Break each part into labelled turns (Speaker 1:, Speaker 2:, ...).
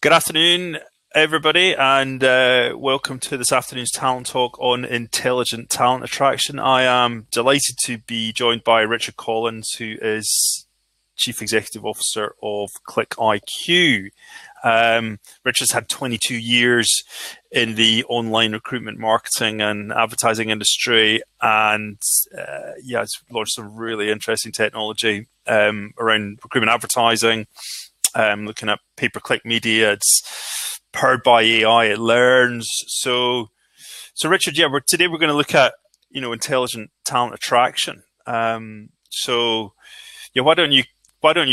Speaker 1: Good afternoon, everybody, and welcome to this afternoon's Talent Talk on intelligent talent attraction. I am delighted to be joined by Richard Collins, who is Chief Executive Officer of ClickIQ. Richard's had 22 years in the online recruitment, marketing, and advertising industry, and it's launched some really interesting technology around recruitment advertising. Looking at pay-per-click media, it's powered by AI. It learns. So Richard, today we're going to look at intelligent talent attraction. Why don't you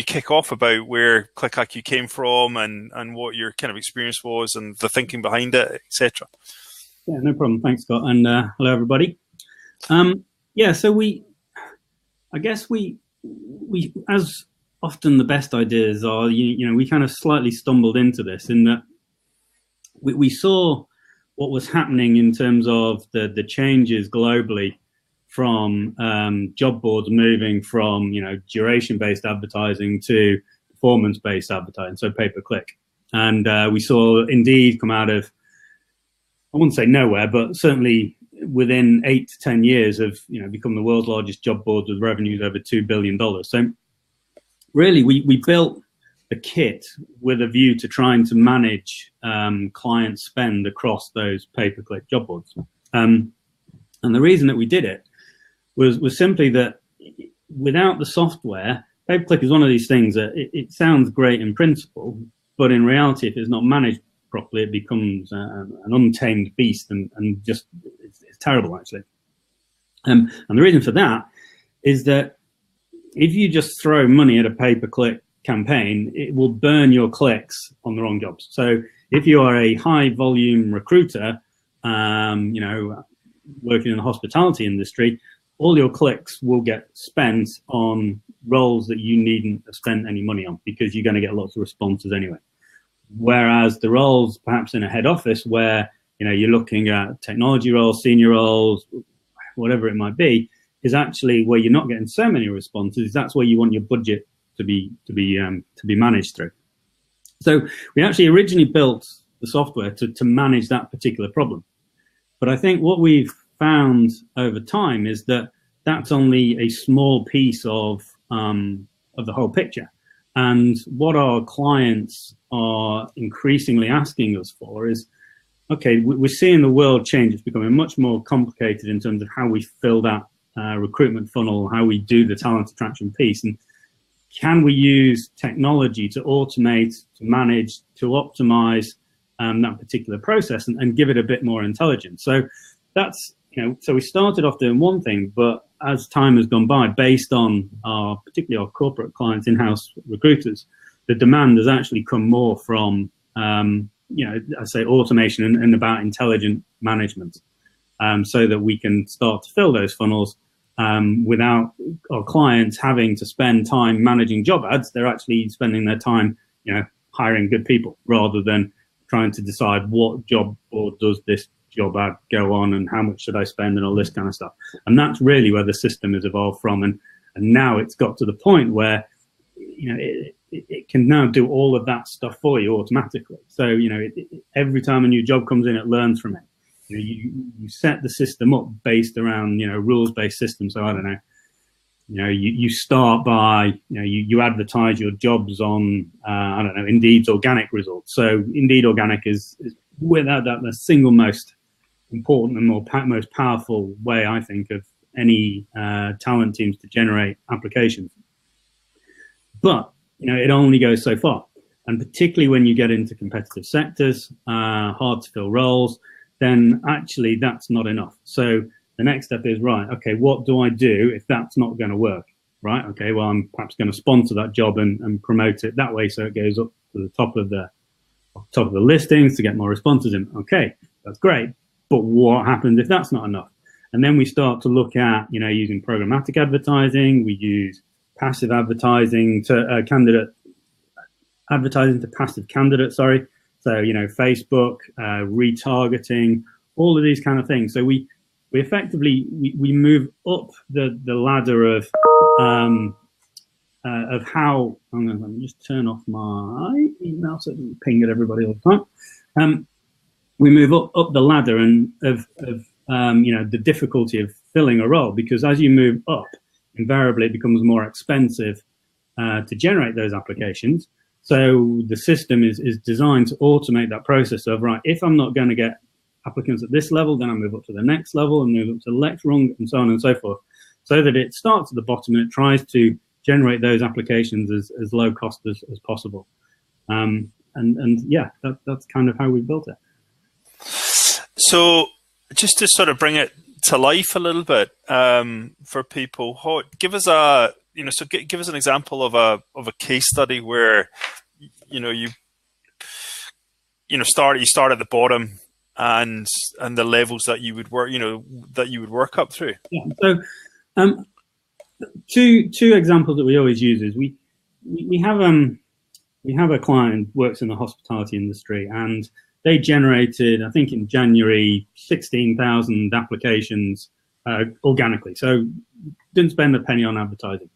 Speaker 1: kick off about where ClickIQ came from and what your kind of experience was and the thinking behind it, etc.
Speaker 2: Yeah, no problem. Thanks, Scott, and hello everybody. So we as often the best ideas are, we kind of slightly stumbled into this in that we saw what was happening in terms of the changes globally from job boards moving from, duration-based advertising to performance-based advertising, so pay-per-click. And we saw Indeed come out of, I wouldn't say nowhere, but certainly within 8 to 10 years have, become the world's largest job board with revenues over $2 billion. So really, we built the kit with a view to trying to manage client spend across those pay-per-click job boards. And the reason that we did it was simply that without the software, pay-per-click is one of these things that it sounds great in principle, but in reality, if it's not managed properly, it becomes an untamed beast and just it's terrible, actually. And the reason for that is that if you just throw money at a pay-per-click campaign, it will burn your clicks on the wrong jobs. So if you are a high-volume recruiter, working in the hospitality industry, all your clicks will get spent on roles that you needn't have spent any money on because you're going to get lots of responses anyway. Whereas the roles, perhaps in a head office where you're looking at technology roles, senior roles, whatever it might be, is actually where you're not getting so many responses. That's where you want your budget to be managed through. So we actually originally built the software to manage that particular problem. But I think what we've found over time is that that's only a small piece of the whole picture. And what our clients are increasingly asking us for is, okay, we're seeing the world change. It's becoming much more complicated in terms of how we fill that recruitment funnel, how we do the talent attraction piece, and can we use technology to automate, to manage, to optimize that particular process and give it a bit more intelligence. So that's, so we started off doing one thing, but as time has gone by, based on particularly our corporate clients, in-house recruiters, the demand has actually come more from, I say automation and about intelligent management. So that we can start to fill those funnels without our clients having to spend time managing job ads. They're actually spending their time, hiring good people rather than trying to decide what job board does this job ad go on and how much should I spend and all this kind of stuff. And that's really where the system has evolved from. And now it's got to the point where, it can now do all of that stuff for you automatically. So, every time a new job comes in, it learns from it. You set the system up based around, rules-based systems. So I don't know, you start by, you advertise your jobs on, Indeed's organic results. So Indeed organic is without that the single most important and most powerful way, I think, of any talent teams to generate applications. But, it only goes so far. And particularly when you get into competitive sectors, hard to fill roles, then actually that's not enough. So the next step is, right, okay, what do I do if that's not going to work? Right, okay, well, I'm perhaps going to sponsor that job and promote it that way so it goes up to the top of the listings to get more responses in. Okay, that's great. But what happens if that's not enough? And then we start to look at, using programmatic advertising. We use passive advertising to passive candidates, sorry. So, Facebook, retargeting, all of these kind of things. So we effectively, we move up the ladder of of how, let me just turn off my email so it doesn't ping at everybody all the time. We move up the ladder and of the difficulty of filling a role, because as you move up, invariably it becomes more expensive to generate those applications. So the system is designed to automate that process of, right, if I'm not going to get applicants at this level, then I move up to the next level and move up to the next rung, and so on and so forth, so that it starts at the bottom and it tries to generate those applications as low cost as possible. And yeah, that's kind of how we built it.
Speaker 1: So just to sort of bring it to life a little bit for people, give us give us an example of a case study where you start at the bottom and the levels that you would work up through.
Speaker 2: Yeah. So two examples that we always use is we have a client who works in the hospitality industry, and they generated, I think in January, 16,000 applications organically. So didn't spend a penny on advertising.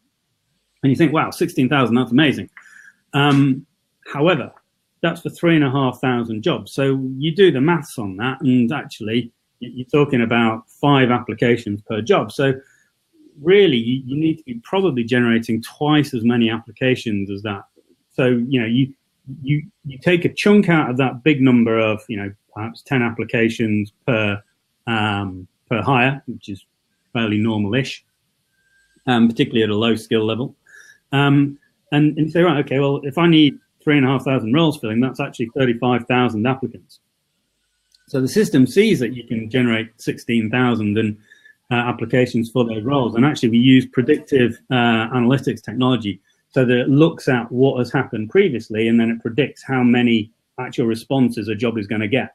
Speaker 2: And you think, wow, 16,000, that's amazing. However, that's for 3,500 jobs. So you do the maths on that, and actually you're talking about 5 applications per job. So really, you need to be probably generating twice as many applications as that. So, you take a chunk out of that big number of, perhaps 10 applications per hire, which is fairly normal-ish, particularly at a low skill level. And you say, right, okay, well, if I need 3,500 roles filling, that's actually 35,000 applicants. So the system sees that you can generate 16,000 applications for those roles. And actually, we use predictive analytics technology so that it looks at what has happened previously, and then it predicts how many actual responses a job is going to get.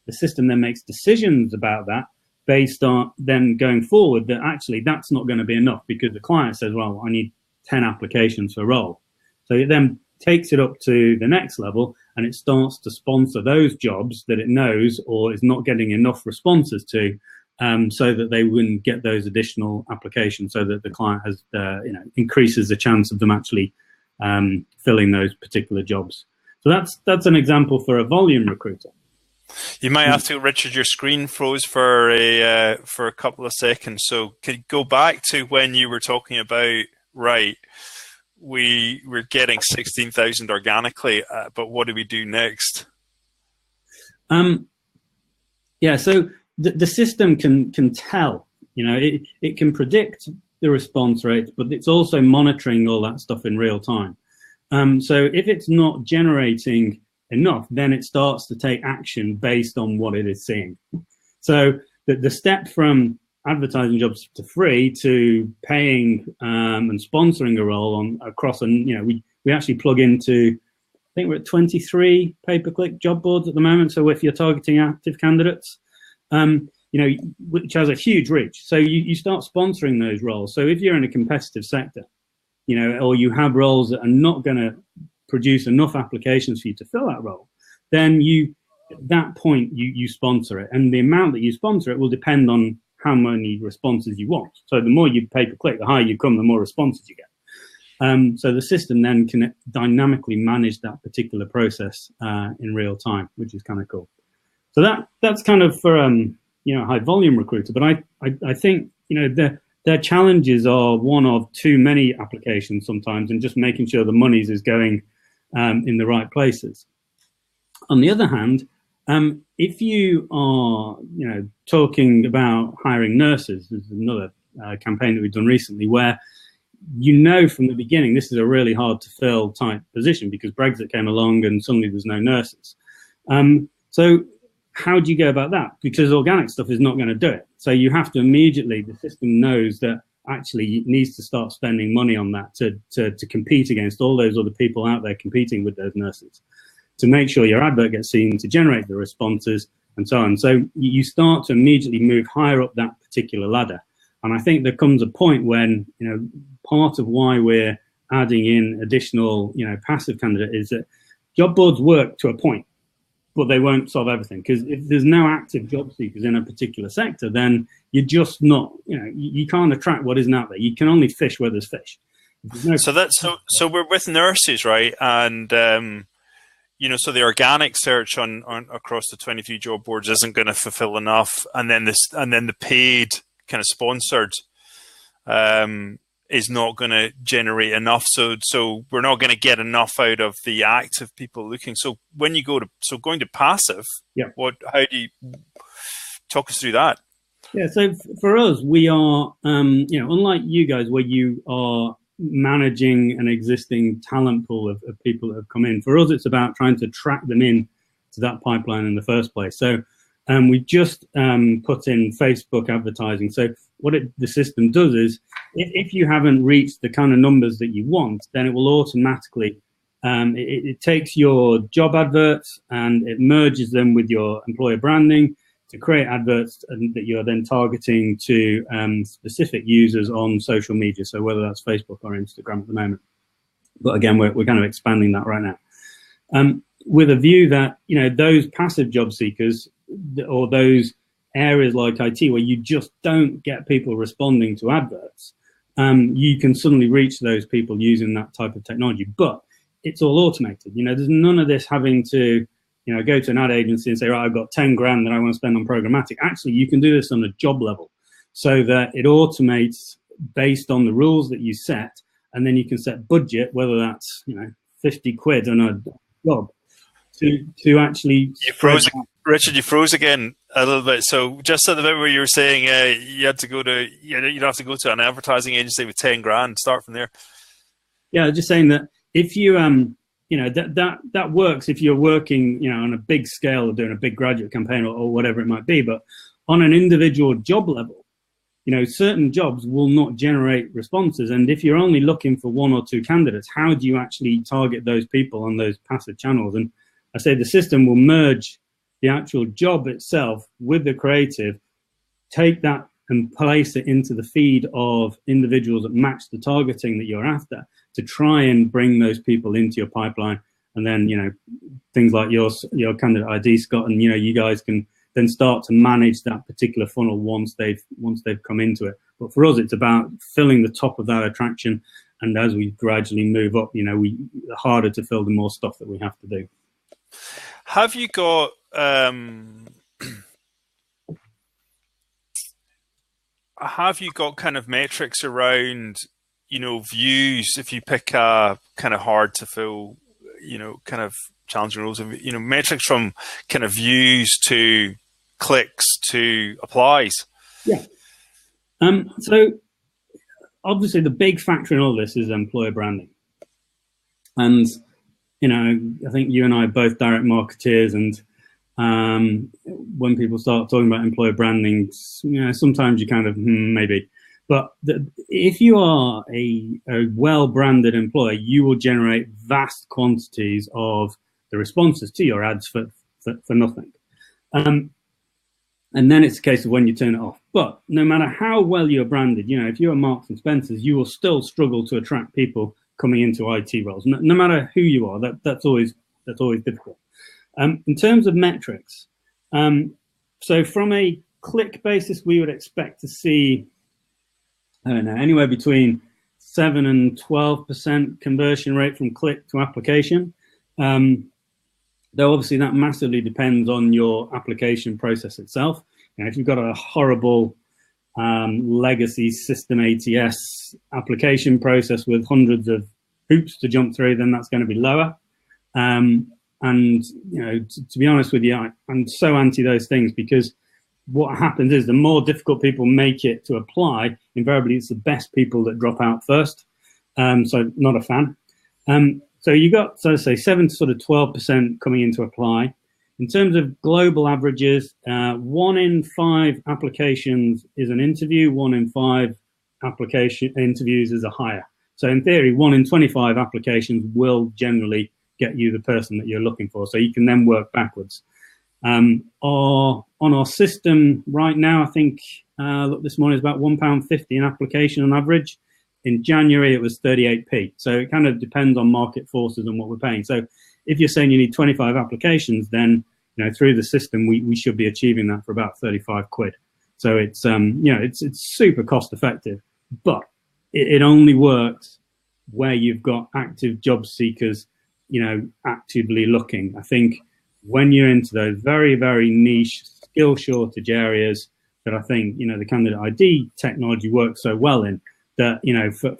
Speaker 2: The system then makes decisions about that based on then going forward that actually that's not going to be enough, because the client says, well, I need 10 applications for a role. So it then takes it up to the next level, and it starts to sponsor those jobs that it knows or is not getting enough responses to, so that they wouldn't get those additional applications, so that the client has, increases the chance of them actually filling those particular jobs. So that's an example for a volume recruiter.
Speaker 1: You might have to, Richard, your screen froze for a couple of seconds. So could you go back to when you were talking about, right, we were getting 16,000 organically, but what do we do next?
Speaker 2: Yeah, so the system can tell, it can predict the response rates, but it's also monitoring all that stuff in real time. So if it's not generating enough, then it starts to take action based on what it is seeing. So the step from advertising jobs to free to paying and sponsoring a role across, and we actually plug into, I think we're at 23 pay-per-click job boards at the moment. So if you're targeting active candidates, which has a huge reach. So you start sponsoring those roles. So if you're in a competitive sector, or you have roles that are not going to produce enough applications for you to fill that role, then at that point you sponsor it. And the amount that you sponsor it will depend on how many responses you want. So the more you pay per click, the higher you come, the more responses you get. So the system then can dynamically manage that particular process in real time, which is kind of cool. So that's kind of for high volume recruiter. But I think their challenges are one of too many applications sometimes, and just making sure the monies is going in the right places. On the other hand, if you are talking about hiring nurses, there's another campaign that we've done recently where from the beginning this is a really hard to fill type position, because Brexit came along and suddenly there's no nurses. So how do you go about that? Because organic stuff is not going to do it. So you have to immediately, the system knows that actually it needs to start spending money on that to compete against all those other people out there competing with those nurses, to make sure your advert gets seen, to generate the responses, and so on. So you start to immediately move higher up that particular ladder. And I think there comes a point when, part of why we're adding in additional, passive candidate is that job boards work to a point, but they won't solve everything. Because if there's no active job seekers in a particular sector, then you're just not, you can't attract what isn't out there. You can only fish where there's fish. No,
Speaker 1: So we're with nurses, right? And so the organic search on across the 23 job boards isn't going to fulfill enough, and then the paid kind of sponsored is not going to generate enough. So we're not going to get enough out of the active people looking. So when you going to passive,
Speaker 2: yeah.
Speaker 1: How do you talk us through that?
Speaker 2: Yeah, so for us, we are, unlike you guys, where you are managing an existing talent pool of people that have come in. For us, it's about trying to track them in to that pipeline in the first place. So we just put in Facebook advertising. So what the system does is, if you haven't reached the kind of numbers that you want, then it will automatically, it takes your job adverts and it merges them with your employer branding to create adverts that you're then targeting to specific users on social media. So whether that's Facebook or Instagram at the moment. But again, we're kind of expanding that right now. With a view that, those passive job seekers or those areas like IT where you just don't get people responding to adverts, you can suddenly reach those people using that type of technology. But it's all automated. There's none of this having to go to an ad agency and say, right, I've got 10 grand that I want to spend on programmatic. Actually, you can do this on a job level so that it automates based on the rules that you set. And then you can set budget, whether that's, 50 quid on a job to actually.
Speaker 1: Richard, you froze again a little bit. So just at the bit where you were saying you'd have to go to an advertising agency with 10 grand, start from there.
Speaker 2: Yeah, just saying that if you, that works if you're working, on a big scale or doing a big graduate campaign or whatever it might be. But on an individual job level, certain jobs will not generate responses. And if you're only looking for one or two candidates, how do you actually target those people on those passive channels? And I say the system will merge the actual job itself with the creative, take that and place it into the feed of individuals that match the targeting that you're after, to try and bring those people into your pipeline. And then, things like your candidate ID, Scott, and, you guys can then start to manage that particular funnel once they've come into it. But for us, it's about filling the top of that attraction. And as we gradually move up, the harder to fill, the more stuff that we have to do.
Speaker 1: Have you got, kind of metrics around, views, if you pick a kind of hard to fill, kind of challenging roles, metrics from kind of views to clicks to applies?
Speaker 2: Yeah. So obviously the big factor in all this is employer branding. And, I think you and I are both direct marketeers, and when people start talking about employer branding, sometimes you kind of, maybe. But if you are a well-branded employer, you will generate vast quantities of the responses to your ads for nothing. And then it's a case of when you turn it off. But no matter how well you're branded, if you're Marks and Spencer's, you will still struggle to attract people coming into IT roles. No matter who you are, that's always difficult. In terms of metrics, so from a click basis, we would expect to see, I don't know, anywhere between 7 and 12% conversion rate from click to application. Though obviously that massively depends on your application process itself. If you've got a horrible legacy system ATS application process with hundreds of hoops to jump through, then that's going to be lower. And, to be honest with you, I'm so anti those things, because what happens is the more difficult people make it to apply, invariably it's the best people that drop out first. So not a fan. So you got, so to say, 7 to sort of 12% coming into apply. In terms of global averages, 1 in 5 applications is an interview, 1 in 5 application interviews is a hire. So in theory, 1 in 25 applications will generally get you the person that you're looking for. So you can then work backwards. On our system right now, I think, look, this morning is about £1.50 an application on average. In January, it was 38p. So it kind of depends on market forces and what we're paying. So if you're saying you need 25 applications, then through the system, we should be achieving that for about 35 quid. So it's it's super cost effective, but it only works where you've got active job seekers, actively looking. I think when you're into those very, very niche skill shortage areas that I think, the candidate ID technology works so well in, that,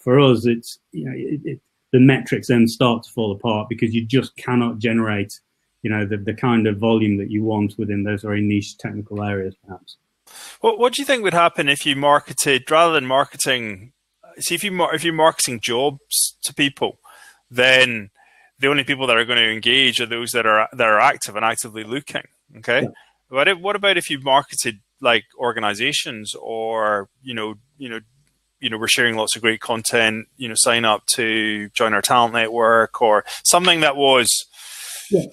Speaker 2: for us, it's, the metrics then start to fall apart because you just cannot generate, the kind of volume that you want within those very niche technical areas, perhaps.
Speaker 1: What do you think would happen if you marketed, rather than marketing, see, if you're marketing jobs to people, then the only people that are going to engage are those that are active and actively looking. Okay. Yeah. What about if you marketed like organizations, or, we're sharing lots of great content, sign up to join our talent network, or something that was, yeah,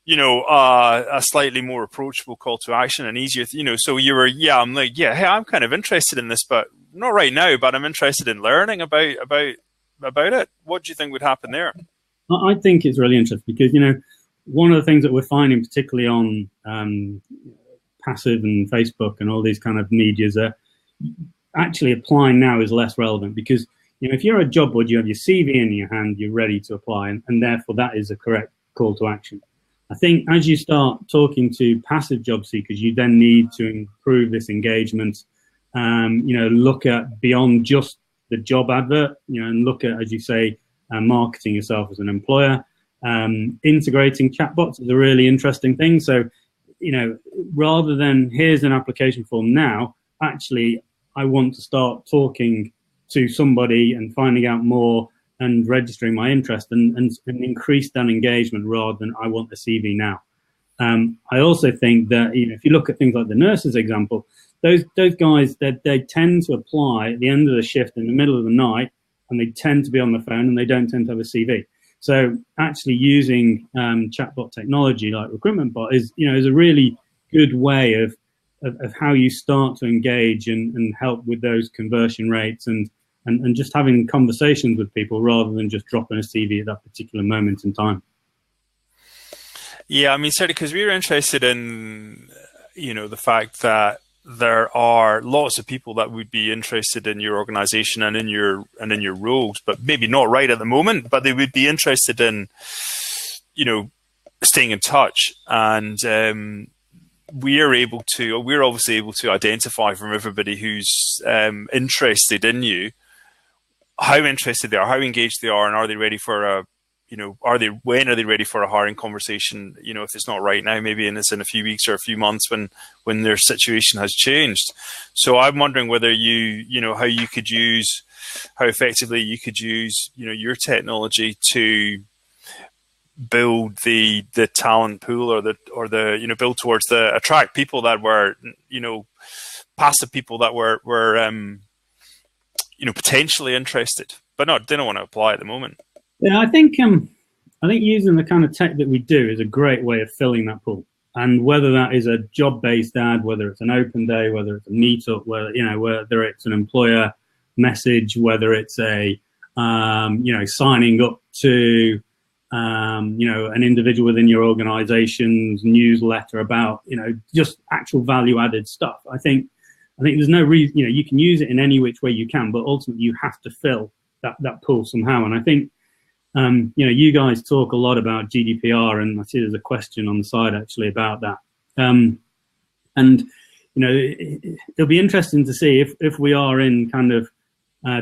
Speaker 1: a slightly more approachable call to action and easier, so you were, I'm like, hey, I'm kind of interested in this, but not right now, but I'm interested in learning about it. What do you think would happen there?
Speaker 2: I think it's really interesting because, one of the things that we're finding, particularly on passive and Facebook and all these kind of medias, that actually applying now is less relevant because, if you're a job board, you have your CV in your hand, you're ready to apply, and therefore that is the correct call to action. I think as you start talking to passive job seekers, you then need to improve this engagement, look at beyond just the job advert, and look at, as you say, marketing yourself as an employer. Integrating chatbots is a really interesting thing. So, rather than here's an application form now, actually, I want to start talking to somebody and finding out more and registering my interest and increase that engagement rather than I want the CV now. I also think that, if you look at things like the nurses example, those guys, they tend to apply at the end of the shift in the middle of the night, and they tend to be on the phone and they don't tend to have a CV. So actually using chatbot technology like Recruitment Bot is a really good way of how you start to engage and help with those conversion rates and just having conversations with people rather than just dropping a CV at that particular moment in time.
Speaker 1: Yeah, I mean, certainly, because we were interested in, the fact that there are lots of people that would be interested in your organization and in your roles, but maybe not right at the moment, but they would be interested in, staying in touch. And we're obviously able to identify from everybody who's interested in you, how interested they are, how engaged they are, and are they ready for when are they ready for a hiring conversation? If it's not right now, maybe it's in a few weeks or a few months when their situation has changed. So I'm wondering whether how effectively you could use, your technology to build the talent pool or the build towards attract people that were, passive people that were potentially interested, but didn't want to apply at the moment.
Speaker 2: Yeah, I think using the kind of tech that we do is a great way of filling that pool. And whether that is a job-based ad, whether it's an open day, whether it's a meetup, whether it's an employer message, whether it's a signing up to an individual within your organization's newsletter about just actual value-added stuff. I think there's no reason you can use it in any which way you can, but ultimately you have to fill that pool somehow. And I think. You guys talk a lot about GDPR, and I see there's a question on the side actually about that. It'll be interesting to see if we are in kind of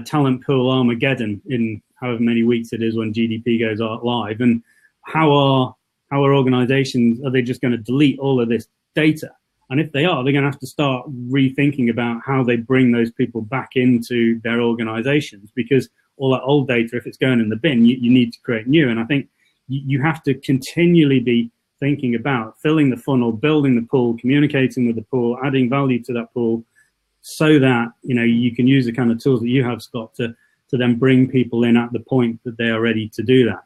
Speaker 2: talent pool Armageddon in however many weeks it is when GDP goes live, and how are organizations, are they just going to delete all of this data? And if they are, they're going to have to start rethinking about how they bring those people back into their organizations, because all that old data, if it's going in the bin, you need to create new. And I think you have to continually be thinking about filling the funnel, building the pool, communicating with the pool, adding value to that pool, so that you can use the kind of tools that you have, Scott, to then bring people in at the point that they are ready to do that.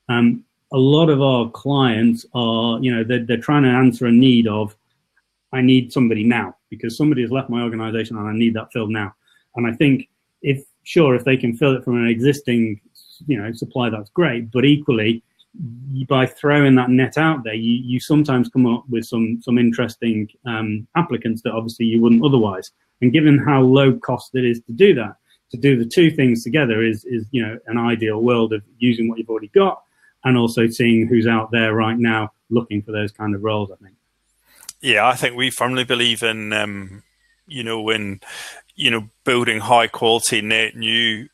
Speaker 2: A lot of our clients are, they're trying to answer a need of, I need somebody now because somebody has left my organization and I need that filled now. And I think if they can fill it from an existing, supply, that's great. But equally, by throwing that net out there, you sometimes come up with some interesting applicants that obviously you wouldn't otherwise. And given how low cost it is to do that, to do the two things together is an ideal world of using what you've already got and also seeing who's out there right now looking for those kind of roles, I think.
Speaker 1: Yeah, I think we firmly believe in, building high quality net new,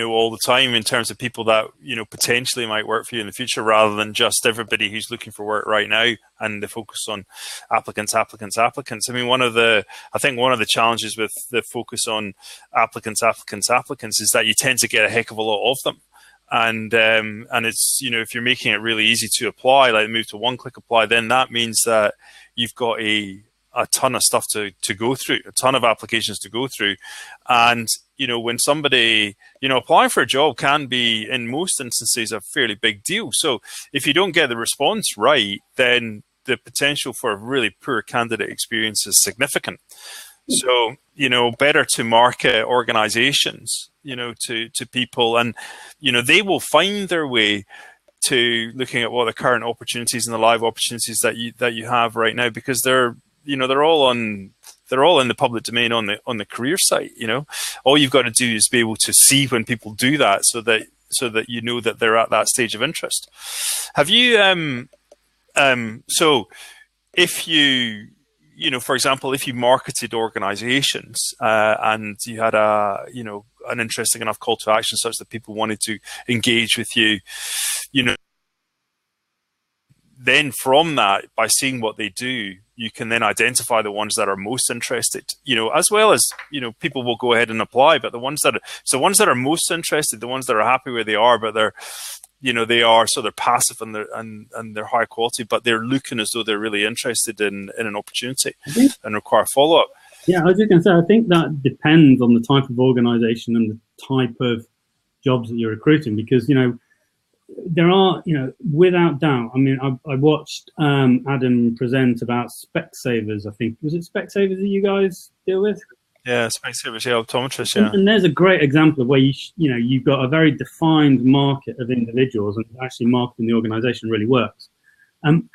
Speaker 1: all the time in terms of people that, potentially might work for you in the future, rather than just everybody who's looking for work right now and the focus on applicants. I mean, one of the challenges with the focus on applicants is that you tend to get a heck of a lot of them. And it's, if you're making it really easy to apply, like move to one-click apply, then that means that you've got a ton of stuff to go through, a ton of applications to go through. And, when somebody, applying for a job can be, in most instances, a fairly big deal. So if you don't get the response right, then the potential for a really poor candidate experience is significant. So, better to market organizations, to people, and, they will find their way to looking at what the current opportunities and the live opportunities that you have right now, because they're all in the public domain on the career site. All you've got to do is be able to see when people do that, so that that they're at that stage of interest. Have you so if you for example, if you marketed organizations and you had an interesting enough call to action such that people wanted to engage with you, then from that, by seeing what they do, you can then identify the ones that are most interested, as well as, people will go ahead and apply, but the ones that are most interested, the ones that are happy where they are, but they're passive and they're high quality, but they're looking as though they're really interested in an opportunity and require follow-up.
Speaker 2: Yeah, I was just going to say, I think that depends on the type of organization and the type of jobs that you're recruiting, because, there are, without doubt, I mean, I watched Adam present about Specsavers, I think. Was it Specsavers that you guys deal with?
Speaker 1: Yeah, Specsavers, yeah, optometrists, yeah.
Speaker 2: And there's a great example of where you've got a very defined market of individuals, and actually marketing the organization really works.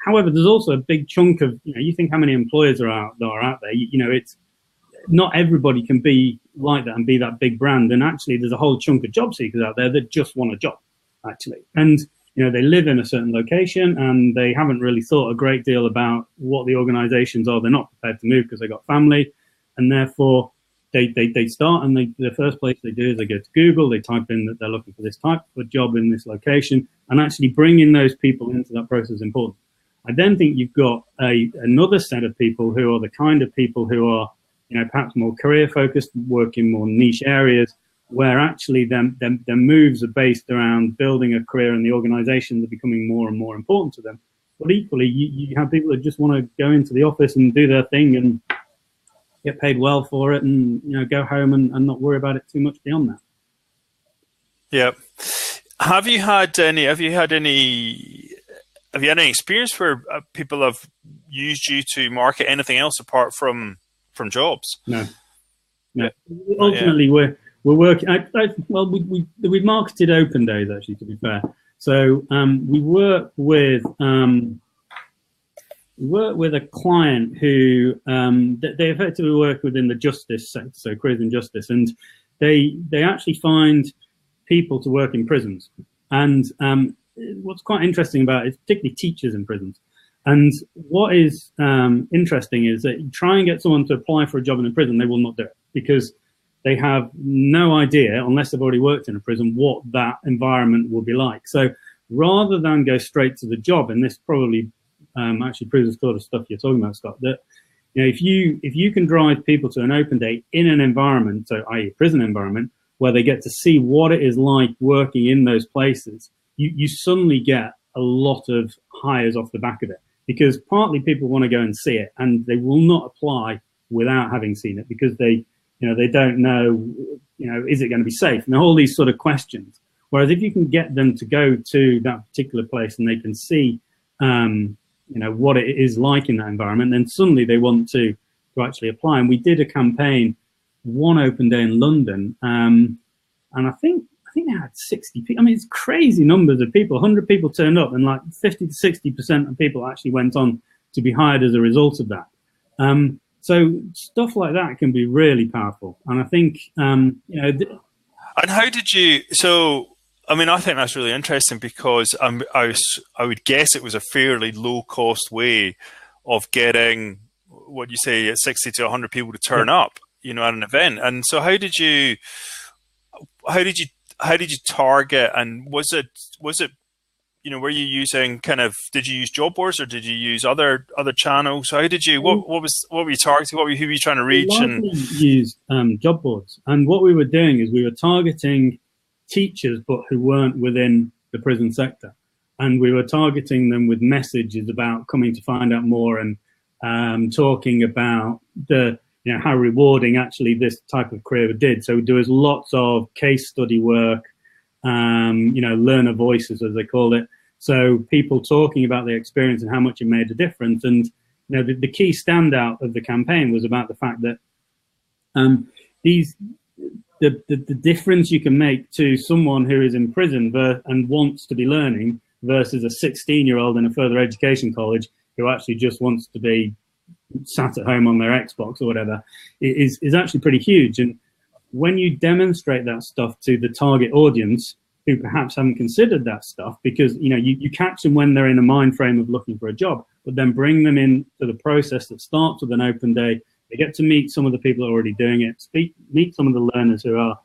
Speaker 2: However, there's also a big chunk of, you think how many employers are out there. It's not everybody can be like that and be that big brand. And actually, there's a whole chunk of job seekers out there that just want a job, actually. And, they live in a certain location and they haven't really thought a great deal about what the organizations are. They're not prepared to move because they've got family, and therefore they start, and the first place they do is they go to Google, they type in that they're looking for this type of job in this location, and actually bringing those people into that process is important. I then think you've got another set of people who are the kind of people who are, perhaps more career focused, working more niche areas, where actually their moves are based around building a career in the organization that are becoming more and more important to them. But equally, you have people that just want to go into the office and do their thing and get paid well for it, and go home and not worry about it too much beyond that.
Speaker 1: Yeah. Have you had any experience where people have used you to market anything else apart from jobs?
Speaker 2: No. Yeah. Ultimately, we're working. We've marketed open days, actually, to be fair. So we work with a client who they effectively work within the justice sector, so prison justice, and they actually find people to work in prisons. And what's quite interesting about it is particularly teachers in prisons. And what is interesting is that you try and get someone to apply for a job in a prison, they will not do it, because they have no idea, unless they've already worked in a prison, what that environment will be like. So rather than go straight to the job, and this probably actually proves the sort of stuff you're talking about, Scott, that if you can drive people to an open day in an environment, so i.e. a prison environment, where they get to see what it is like working in those places, you suddenly get a lot of hires off the back of it, because partly people want to go and see it, and they will not apply without having seen it, because they don't know, is it going to be safe? And all these sort of questions. Whereas if you can get them to go to that particular place and they can see, what it is like in that environment, then suddenly they want to actually apply. And we did a campaign one open day in London, and I think they had 60 people. I mean, it's crazy numbers of people. 100 people turned up, and like 50 to 60% of people actually went on to be hired as a result of that. So stuff like that can be really powerful. And I think,
Speaker 1: And how did you? So, I mean, I think that's really interesting because I would guess it was a fairly low cost way of getting what you say 60 to 100 people to
Speaker 2: Yeah.
Speaker 1: turn up, at an event. And so, how did you, how did you target? And was it were you using did you use job boards or did you use other channels? How did you what were you targeting? Who were you trying to
Speaker 2: We
Speaker 1: reach? And
Speaker 2: largely used job boards, and what we were doing is we were targeting teachers, but who weren't within the prison sector, and we were targeting them with messages about coming to find out more and talking about the how rewarding actually this type of career did. So there was lots of case study work, learner voices as they call it. So people talking about their experience and how much it made a difference. And the key standout of the campaign was about the fact that the difference you can make to someone who is in prison and wants to be learning versus a 16-year-old in a further education college who actually just wants to be sat at home on their Xbox or whatever is actually pretty huge. And when you demonstrate that stuff to the target audience who perhaps haven't considered that stuff, because you catch them when they're in a mind frame of looking for a job, but then bring them into the process that starts with an open day. They get to meet some of the people who are already doing it, meet some of the learners who are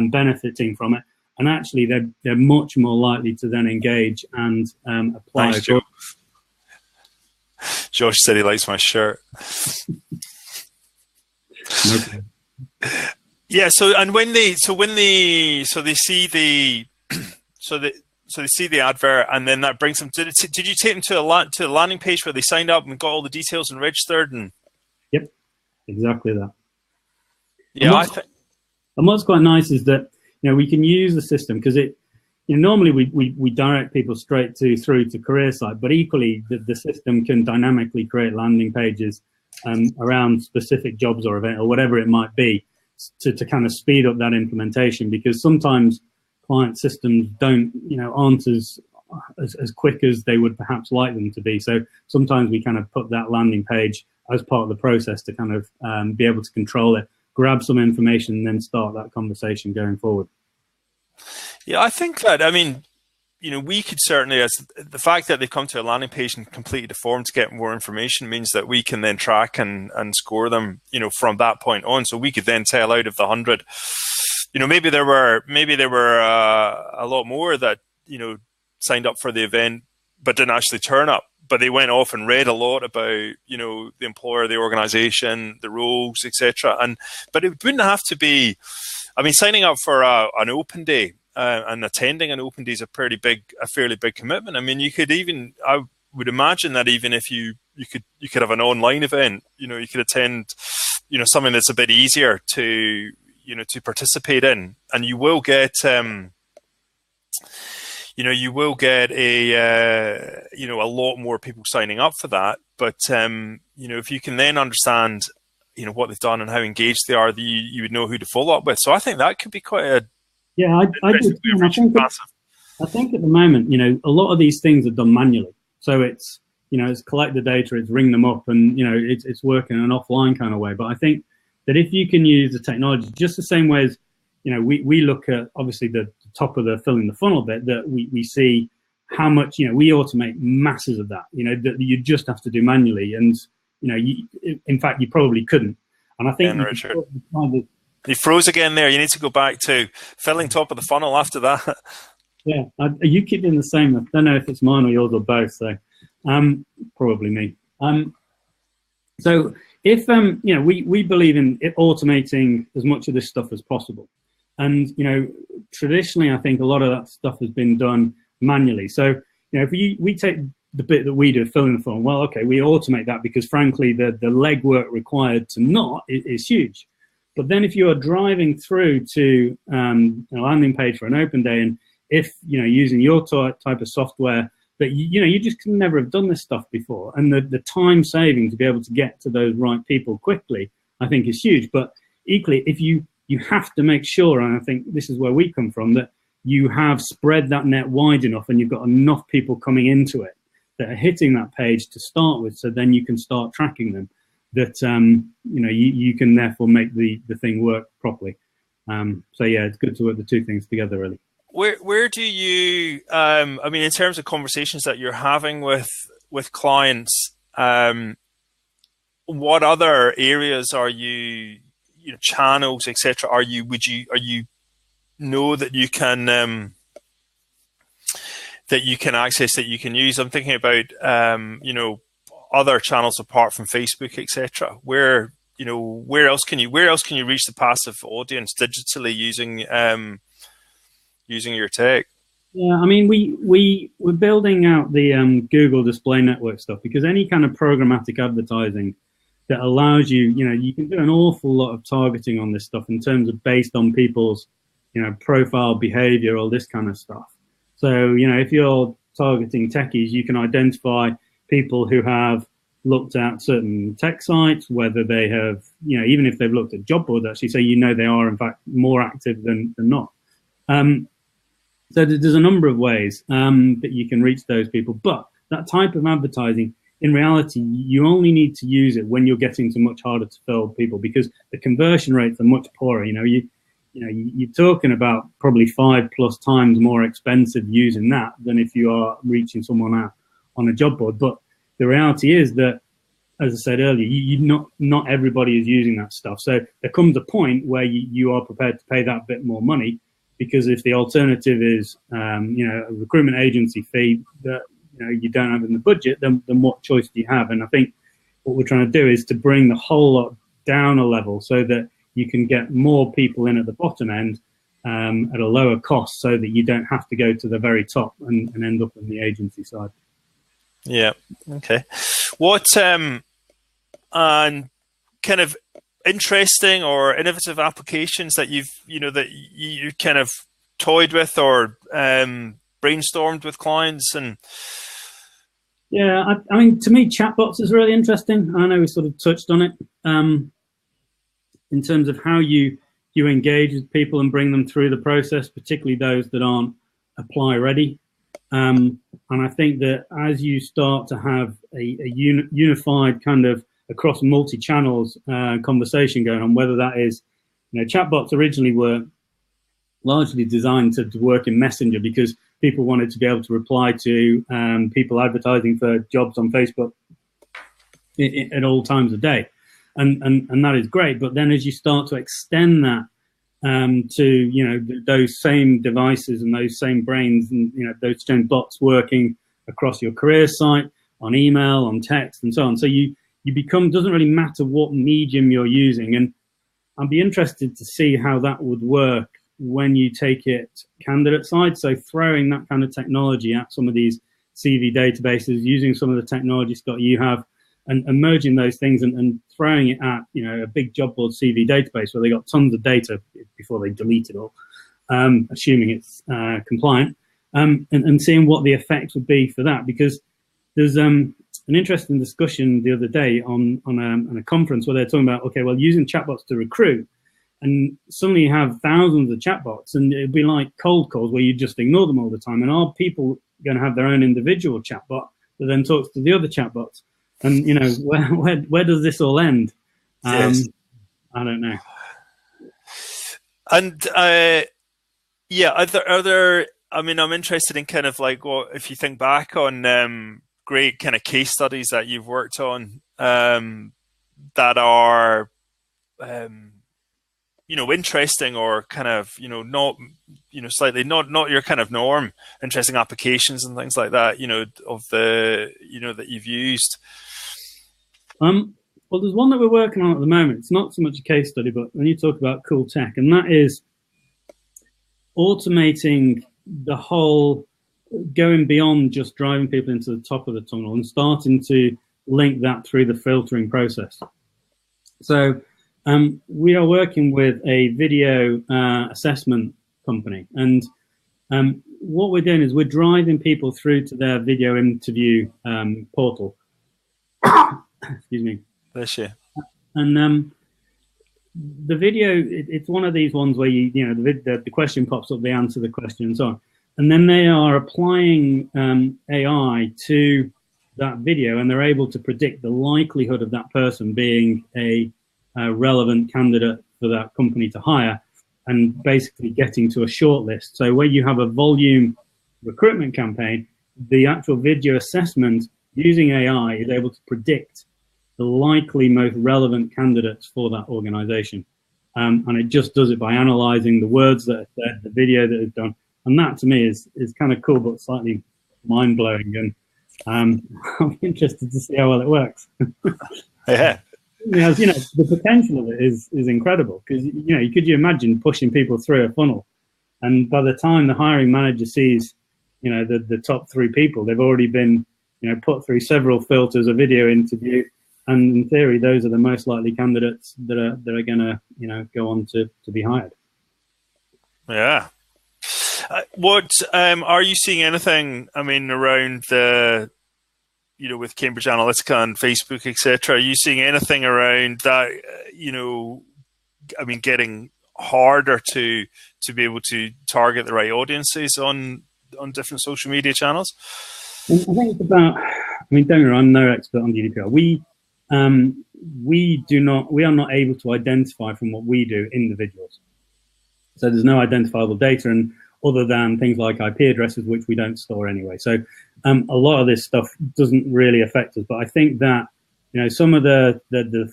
Speaker 2: benefiting from it, and actually they're much more likely to then engage and apply.
Speaker 1: Thanks, Joe. Josh said he likes my shirt.
Speaker 2: Okay.
Speaker 1: Yeah. So they see the they see the advert, and then that brings them. Did you take them to a landing page where they signed up and got all the details and registered? And
Speaker 2: yep, exactly that.
Speaker 1: Yeah,
Speaker 2: and what's quite nice is that we can use the system because it. Normally we direct people straight through to career site, but equally the system can dynamically create landing pages around specific jobs or event or whatever it might be to kind of speed up that implementation, because sometimes client systems aren't as quick as they would perhaps like them to be. So sometimes we kind of put that landing page as part of the process to kind of be able to control it, grab some information, and then start that conversation going forward.
Speaker 1: Yeah, I think that, we could certainly, as the fact that they've come to a landing page and completed the form to get more information means that we can then track and score them, from that point on. So we could then tell out of the 100, maybe there were a lot more that, signed up for the event, but didn't actually turn up. But they went off and read a lot about, the employer, the organization, the roles, etc. But it wouldn't have to be, signing up for an open day and attending an open day is a fairly big commitment. You could I would imagine that even if you could have an online event, you could attend, something that's a bit easier to participate in, and you will get, a lot more people signing up for that. But if you can then understand, what they've done and how engaged they are, you would know who to follow up with. So I think that could be quite a
Speaker 2: I think at the moment, a lot of these things are done manually. So it's it's collect the data, it's ring them up, and it's working in an offline kind of way. But I think that if you can use the technology just the same way as we look at obviously the top of the filling the funnel bit, that we see how much we automate masses of that that you just have to do manually, and in fact you probably couldn't. And I think
Speaker 1: you froze again there. You need to go back to filling top of the funnel after that.
Speaker 2: Yeah, you keep doing the same. I don't know if it's mine or yours or both. So, probably me. So if we believe in automating as much of this stuff as possible, and traditionally I think a lot of that stuff has been done manually. So if we take the bit that we do, filling the funnel, well, okay, we automate that because frankly the legwork required to not is huge. But then if you are driving through to a landing page for an open day, and if using your type of software that you just can never have done this stuff before, and the time saving to be able to get to those right people quickly, I think is huge. But equally, if you have to make sure, and I think this is where we come from, that you have spread that net wide enough and you've got enough people coming into it that are hitting that page to start with, so then you can start tracking them, that you can therefore make the thing work properly. So yeah, it's good to work the two things together, really.
Speaker 1: Where do you, I mean, in terms of conversations that you're having with clients, what other areas are you, channels, etc. Are you know that you can access, that you can use? I'm thinking about other channels apart from Facebook, etc. Where else can you reach the passive audience digitally using your tech?
Speaker 2: Yeah, I mean, we're building out the Google Display Network stuff, because any kind of programmatic advertising that allows you, you can do an awful lot of targeting on this stuff in terms of based on people's, profile behavior, all this kind of stuff. So, if you're targeting techies, you can identify people who have looked at certain tech sites, whether they have, even if they've looked at job boards, actually, so they are in fact more active than not. So there's a number of ways that you can reach those people, but that type of advertising, in reality, you only need to use it when you're getting to much harder to fill people, because the conversion rates are much poorer. You're talking about probably 5+ times more expensive using that than if you are reaching someone out on a job board. But the reality is that, as I said earlier, not everybody is using that stuff. So there comes a point where you are prepared to pay that bit more money, because if the alternative is a recruitment agency fee that you don't have in the budget, then what choice do you have? And I think what we're trying to do is to bring the whole lot down a level so that you can get more people in at the bottom end at a lower cost, so that you don't have to go to the very top and end up on the agency side.
Speaker 1: Yeah. Okay. What and kind of interesting or innovative applications that you kind of toyed with or brainstormed with clients? And
Speaker 2: yeah, I mean, to me, chatbots is really interesting. I know we sort of touched on it in terms of how you engage with people and bring them through the process, particularly those that aren't apply ready. And I think that as you start to have a unified kind of across multi-channels conversation going on, whether that is, chatbots originally were largely designed to work in Messenger, because people wanted to be able to reply to people advertising for jobs on Facebook at all times of day. And that is great. But then as you start to extend that to, those same devices and those same brains and, those same bots working across your career site, on email, on text, and so on. So you become, doesn't really matter what medium you're using. And I'd be interested to see how that would work when you take it candidate side. So throwing that kind of technology at some of these CV databases, using some of the technology, Scott, you have, and merging those things and throwing it at, a big job board CV database where they got tons of data before they delete it all, assuming it's compliant, and seeing what the effects would be for that. Because there's an interesting discussion the other day on a conference where they're talking about, okay, well, using chatbots to recruit, and suddenly you have thousands of chatbots, and it'd be like cold calls where you just ignore them all the time. And are people going to have their own individual chatbot that then talks to the other chatbots? And where does this all end?
Speaker 1: Yes.
Speaker 2: I don't know.
Speaker 1: And are there? I mean, I'm interested in kind of like if you think back on great kind of case studies that you've worked on that are interesting, or kind of not slightly not your kind of norm, interesting applications and things like that, of the that you've used.
Speaker 2: Well, there's one that we're working on at the moment. It's not so much a case study, but when you talk about cool tech, and that is automating the whole, going beyond just driving people into the top of the tunnel and starting to link that through the filtering process. So we are working with a video assessment company, and what we're doing is we're driving people through to their video interview portal. Excuse me.
Speaker 1: Bless you.
Speaker 2: And the video, it's one of these ones where the question pops up, they answer the question, and so on. And then they are applying AI to that video, and they're able to predict the likelihood of that person being a relevant candidate for that company to hire and basically getting to a short list. So where you have a volume recruitment campaign, the actual video assessment using AI is able to predict the likely most relevant candidates for that organization. And it just does it by analyzing the words that are said, the video that is done. And that to me is kind of cool, but slightly mind-blowing. And I'm interested to see how well it works.
Speaker 1: Yeah.
Speaker 2: Because, the potential of it is incredible, because, could you imagine pushing people through a funnel, and by the time the hiring manager sees, the top 3 people, they've already been, put through several filters, a video interview, and in theory, those are the most likely candidates that are going to, go on to be hired.
Speaker 1: Yeah. What are you seeing anything? I mean, around the, with Cambridge Analytica and Facebook, etc. Are you seeing anything around that? Getting harder to be able to target the right audiences on different social media channels.
Speaker 2: I think it's about. Don't get me wrong, I'm no expert on GDPR. We are not able to identify from what we do individuals. So there's no identifiable data, and other than things like IP addresses, which we don't store anyway. So a lot of this stuff doesn't really affect us. But I think that some of the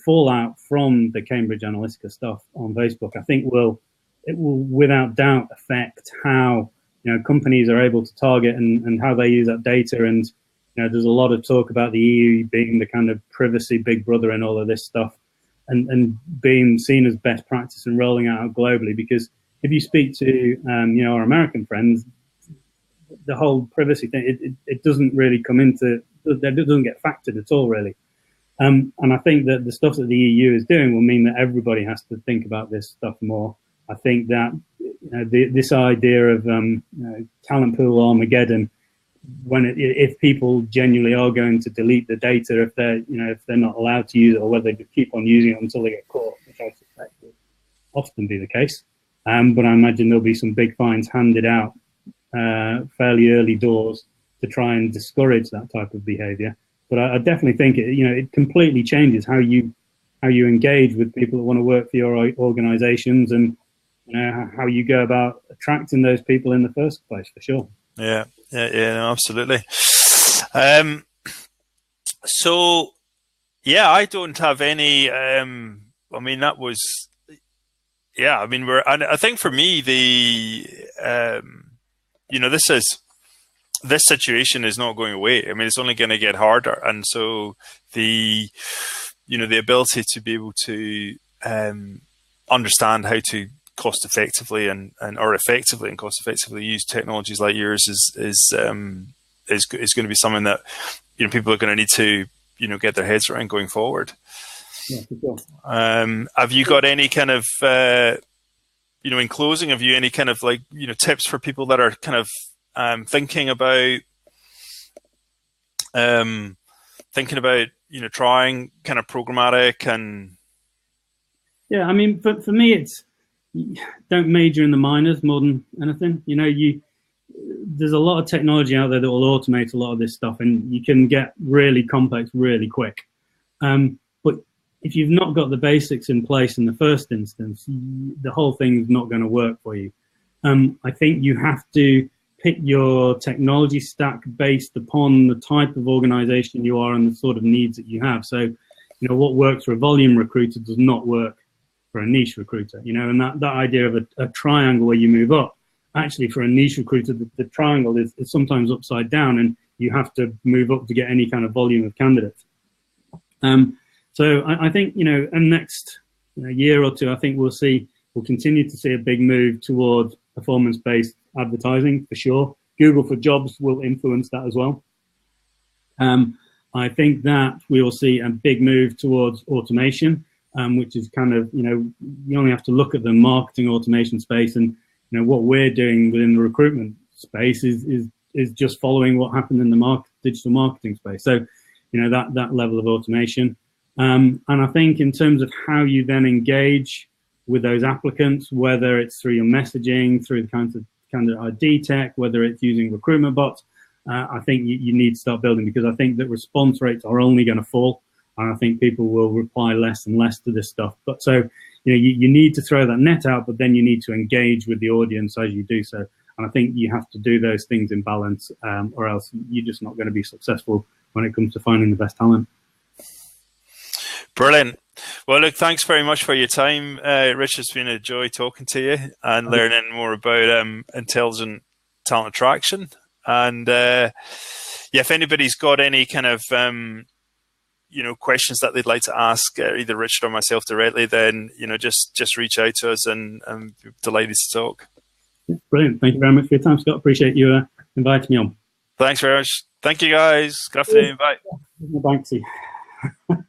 Speaker 2: fallout from the Cambridge Analytica stuff on Facebook, I think will without doubt affect how companies are able to target and how they use that data. And there's a lot of talk about the EU being the kind of privacy big brother and all of this stuff, and being seen as best practice and rolling out globally. Because if you speak to our American friends, the whole privacy thing, it doesn't really come into, it doesn't get factored at all, really. And I think that the stuff that the EU is doing will mean that everybody has to think about this stuff more. I think that this idea of talent pool Armageddon, if people genuinely are going to delete the data, if they're not allowed to use it, or whether they keep on using it until they get caught, which I suspect will often be the case. But I imagine there'll be some big fines handed out fairly early doors to try and discourage that type of behaviour. But I definitely think it completely changes how you engage with people that want to work for your organisations, and how you go about attracting those people in the first place, for sure.
Speaker 1: Yeah, no, absolutely. So, yeah, I don't have any. That was. Yeah, I think for me, this situation is not going away. It's only going to get harder, and so the ability to be able to understand how to cost effectively and cost effectively use technologies like yours is going to be something that people are going to need to get their heads around going forward.
Speaker 2: Yeah, for sure.
Speaker 1: Have you got any kind of in closing, have you any kind of tips for people that are kind of thinking about trying kind of programmatic? And
Speaker 2: yeah, for me, it's don't major in the minors more than anything. There's a lot of technology out there that will automate a lot of this stuff, and you can get really complex really quick. But if you've not got the basics in place in the first instance, the whole thing's not going to work for you. I think you have to pick your technology stack based upon the type of organization you are and the sort of needs that you have. So, what works for a volume recruiter does not work for a niche recruiter, and that idea of a triangle where you move up, actually for a niche recruiter, the triangle is sometimes upside down, and you have to move up to get any kind of volume of candidates. So I think, in the next year or two, I think we'll continue to see a big move towards performance-based advertising, for sure. Google for Jobs will influence that as well. I think that we will see a big move towards automation, which is kind of, you only have to look at the marketing automation space, and, what we're doing within the recruitment space is just following what happened in the digital marketing space. So, that level of automation. And I think in terms of how you then engage with those applicants, whether it's through your messaging, through the kinds of candidate ID tech, whether it's using recruitment bots, I think you need to start building, because I think that response rates are only going to fall, and I think people will reply less and less to this stuff. But so, you need to throw that net out, but then you need to engage with the audience as you do so. And I think you have to do those things in balance, or else you're just not going to be successful when it comes to finding the best talent.
Speaker 1: Brilliant. Well, look, thanks very much for your time, Rich. It's been a joy talking to you and learning more about intelligent talent attraction. And if anybody's got any kind of questions that they'd like to ask either Richard or myself directly, then just reach out to us, and I'm delighted to talk.
Speaker 2: Yeah, brilliant. Thank you very much for your time, Scott. Appreciate you inviting me on.
Speaker 1: Thanks very much. Thank you, guys. Good afternoon. Bye.
Speaker 2: Thank you.